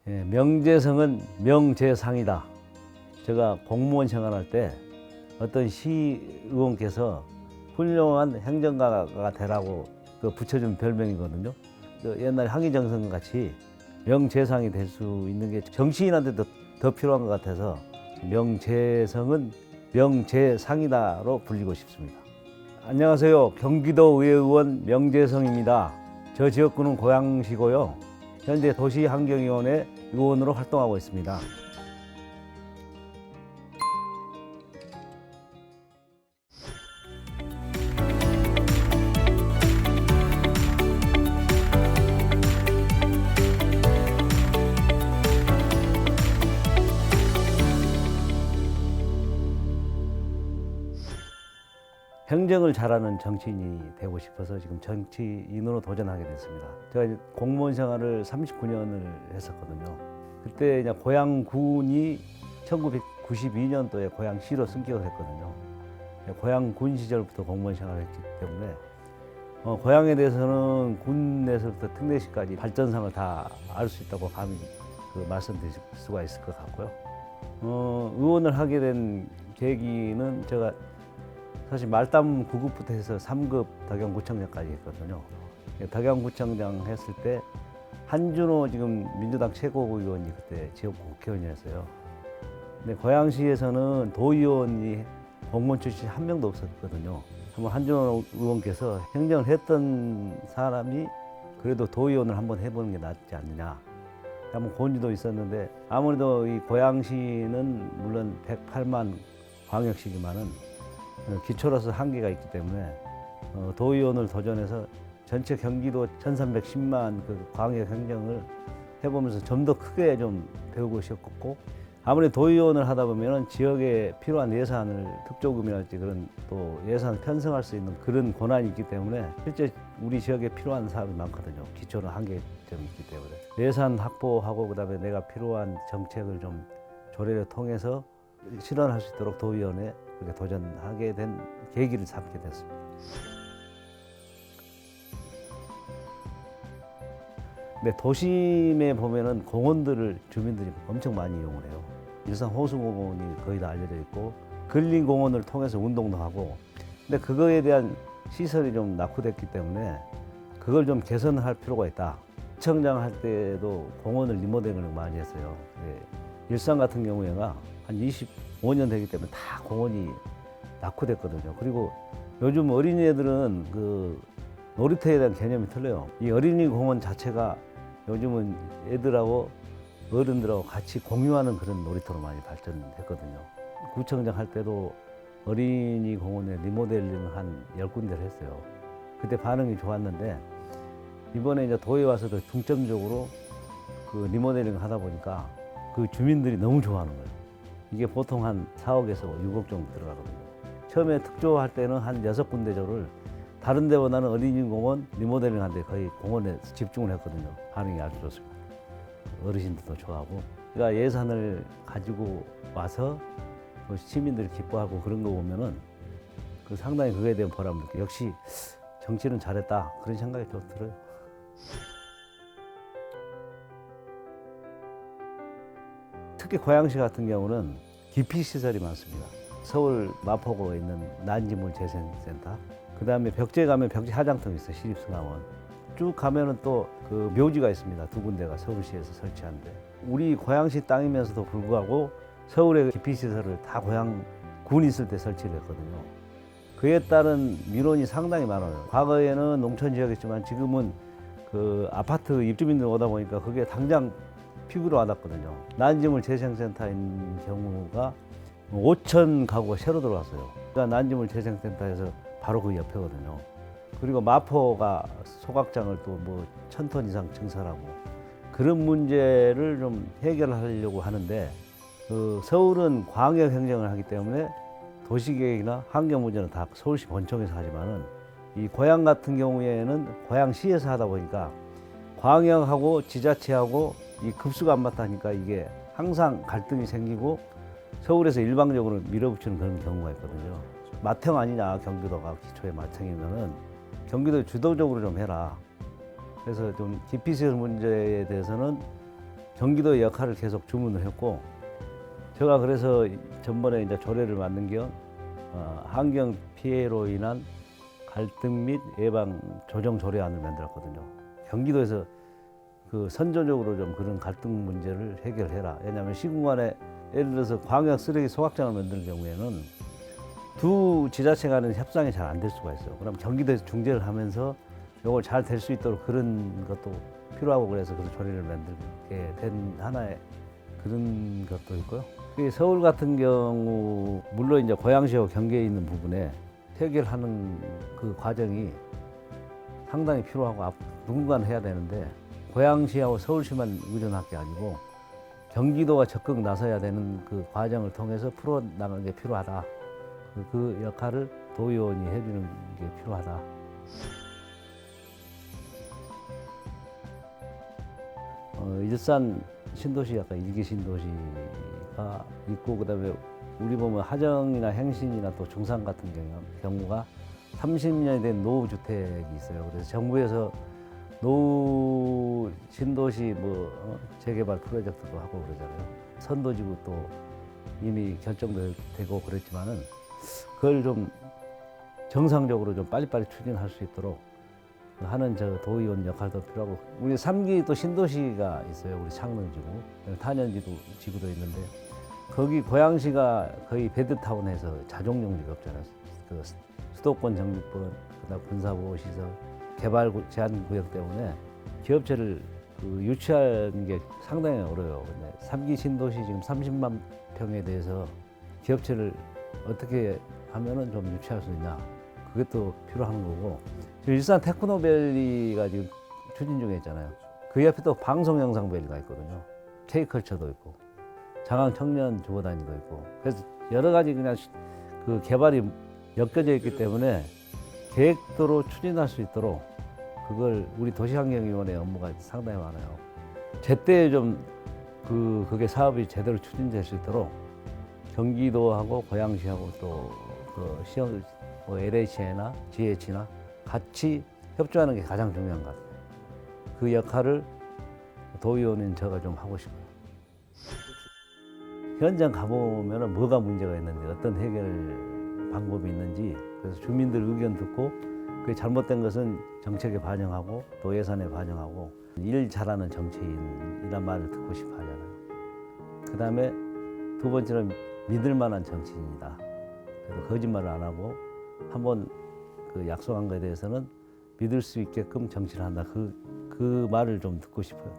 예, 명재성은 명재상이다. 제가 공무원 생활할 때 어떤 시의원께서 훌륭한 행정가가 되라고 붙여준 별명이거든요. 옛날 항의정선 같이 명재상이 될 수 있는 게 정치인한테도 더 필요한 것 같아서 명재성은 명재상이다로 불리고 싶습니다. 안녕하세요. 경기도 의회의원 명재성입니다. 저 지역구는 고양시고요. 현재 도시환경위원회 의원으로 활동하고 있습니다. 행정을 잘하는 정치인이 되고 싶어서 지금 정치인으로 도전하게 됐습니다. 제가 이제 공무원 생활을 39년을 했었거든요. 그때 이제 고양군이 1992년도에 고양시로 승격을 했거든요. 고양군 시절부터 공무원 생활을 했기 때문에 고양에 대해서는 군에서부터 특례시까지 발전상을 다 알 수 있다고 감히 말씀드릴 수가 있을 것 같고요. 의원을 하게 된 계기는 제가 사실 말담 9급부터 해서 3급 덕양구청장까지 했거든요. 덕양구청장 했을 때 한준호 지금 민주당 최고의원이 그때 지역구 국회의원이었어요. 근데 고양시에서는 도의원이 공무원 출신이 한 명도 없었거든요. 한번 한준호 의원께서 행정을 했던 사람이 그래도 도의원을 한번 해보는 게 낫지 않느냐. 한번 고언지도 있었는데 아무래도 이 고양시는 물론 108만 광역시지만은 기초로서 한계가 있기 때문에 도의원을 도전해서 전체 경기도 1310만 광역 행정을 해보면서 좀 더 크게 좀 배우고 싶었고, 아무래도 도의원을 하다 보면 지역에 필요한 예산을 특조금이랄지 그런 또 예산을 편성할 수 있는 그런 권한이 있기 때문에 실제 우리 지역에 필요한 사업이 많거든요. 기초는 한계점이 있기 때문에 예산 확보하고 그다음에 내가 필요한 정책을 좀 조례를 통해서 실현할 수 있도록 도의원에 그렇게 도전하게 된 계기를 삼게 됐습니다. 근데 도심에 보면은 공원들을 주민들이 엄청 많이 이용을 해요. 일산 호수공원이 거의 다 알려져 있고 근린공원을 통해서 운동도 하고, 근데 그거에 대한 시설이 좀 낙후됐기 때문에 그걸 좀 개선할 필요가 있다. 구청장 할 때도 공원을 리모델링을 많이 했어요. 일산 같은 경우에가 한 25년 되기 때문에 다 공원이 낙후됐거든요. 그리고 요즘 어린이들은 놀이터에 대한 개념이 틀려요. 이 어린이 공원 자체가 요즘은 애들하고 어른들하고 같이 공유하는 그런 놀이터로 많이 발전했거든요. 구청장 할 때도 어린이 공원에 리모델링을 한 10군데를 했어요. 그때 반응이 좋았는데 이번에 이제 도에 와서도 중점적으로 리모델링을 하다 보니까 주민들이 너무 좋아하는 거예요. 이게 보통 한 4억에서 6억 정도 들어가거든요. 처음에 특조할 때는 한 6군데조를 다른 데보다는 어린이공원 리모델링 한 데 거의 공원에 집중을 했거든요. 반응이 아주 좋습니다. 어르신들도 좋아하고. 그러니까 예산을 가지고 와서 시민들이 기뻐하고 그런 거 보면은 상당히 그거에 대한 보람을 느껴요. 역시 정치는 잘했다. 그런 생각이 또 들어요. 특히 고양시 같은 경우는 기피시설이 많습니다. 서울 마포구에 있는 난지물 재생센터, 그 다음에 벽지에 가면 벽지 화장통이 있어요. 시립승하원. 쭉 가면은 또 묘지가 있습니다. 2군데가 서울시에서 설치한데, 우리 고양시 땅이면서도 불구하고 서울의 기피시설을 다 고양군이 있을 때 설치를 했거든요. 그에 따른 민원이 상당히 많아요. 과거에는 농촌 지역이었지만 지금은 아파트 입주민들 오다 보니까 그게 당장 피부로 와닿거든요. 난지물 재생센터인 경우가 5천 가구가 새로 들어왔어요. 그러니까 난지물 재생센터에서 바로 그 옆에거든요. 그리고 마포가 소각장을 또 1,000톤 이상 증설하고 그런 문제를 좀 해결하려고 하는데, 서울은 광역 행정을 하기 때문에 도시계획이나 환경 문제는 다 서울시 본청에서 하지만은 이 고양 같은 경우에는 고양시에서 하다 보니까 광역하고 지자체하고 이 급수가 안 맞다니까 이게 항상 갈등이 생기고 서울에서 일방적으로 밀어붙이는 그런 경우가 있거든요. 맏형 아니냐, 경기도가 기초의 맏형이면은 경기도 주도적으로 좀 해라. 그래서 좀 기피시설 문제에 대해서는 경기도의 역할을 계속 주문을 했고, 제가 그래서 전번에 이제 조례를 만든 게 환경 피해로 인한 갈등 및 예방 조정 조례안을 만들었거든요. 경기도에서 그 선조적으로 좀 그런 갈등 문제를 해결해라. 왜냐하면 시군간에 예를 들어서 광역 쓰레기 소각장을 만드는 경우에는 두 지자체 간의 협상이 잘 안 될 수가 있어요. 그럼 경기도에서 중재를 하면서 이걸 잘 될 수 있도록 그런 것도 필요하고, 그래서 그 조례를 만들게 된 하나의 그런 것도 있고요. 서울 같은 경우 물론 이제 고양시하고 경계에 있는 부분에 해결하는 그 과정이 상당히 필요하고 누군가는 해야 되는데, 고양시하고 서울시만 의존할 게 아니고 경기도가 적극 나서야 되는 그 과정을 통해서 풀어나가는 게 필요하다. 그 역할을 도의원이 해주는 게 필요하다. 일산 신도시 약간 일기 신도시가 있고, 그다음에 우리 보면 하정이나 행신이나 또 중산 같은 경우가 30년이 된 노후 주택이 있어요. 그래서 정부에서 노후 신도시 재개발 프로젝트도 하고 그러잖아요. 선도지구 또 이미 결정도 되고 그랬지만은 그걸 좀 정상적으로 좀 빨리빨리 추진할 수 있도록 하는 저 도의원 역할도 필요하고, 우리 3기 또 신도시가 있어요. 우리 창릉지구, 탄현지구도 있는데, 거기 고양시가 거의 베드타운에서 자족용지가 없잖아요. 그 수도권 정비권, 그다음 군사보호시설, 개발 제한 구역 때문에 기업체를 유치하는 게 상당히 어려워요. 근데 3기 신도시 지금 30만 평에 대해서 기업체를 어떻게 하면은 좀 유치할 수 있냐, 그게 또 필요한 거고, 지금 일산 테크노밸리가 지금 추진 중에 있잖아요. 그 옆에 또 방송영상밸리가 있거든요. K컬처도 있고 장항 청년 주거단지도 있고, 그래서 여러 가지 그냥 그 개발이 엮여져 있기 때문에 계획도로 추진할 수 있도록 그걸 우리 도시환경위원회 업무가 상당히 많아요. 제때 좀 그게 사업이 제대로 추진될 수 있도록 경기도하고 고양시하고 또 그 시형 LH나 GH나 같이 협조하는 게 가장 중요한 것 같아요. 그 역할을 도의원인 제가 좀 하고 싶어요. 현장 가보면 뭐가 문제가 있는지, 어떤 해결 방법이 있는지, 그래서 주민들 의견 듣고 그게 잘못된 것은 정책에 반영하고 또 예산에 반영하고, 일 잘하는 정치인이란 말을 듣고 싶어 하잖아요. 그 다음에 두 번째는 믿을 만한 정치인이다. 그래서 거짓말을 안 하고 한번 그 약속한 것에 대해서는 믿을 수 있게끔 정치를 한다. 그 말을 좀 듣고 싶어요.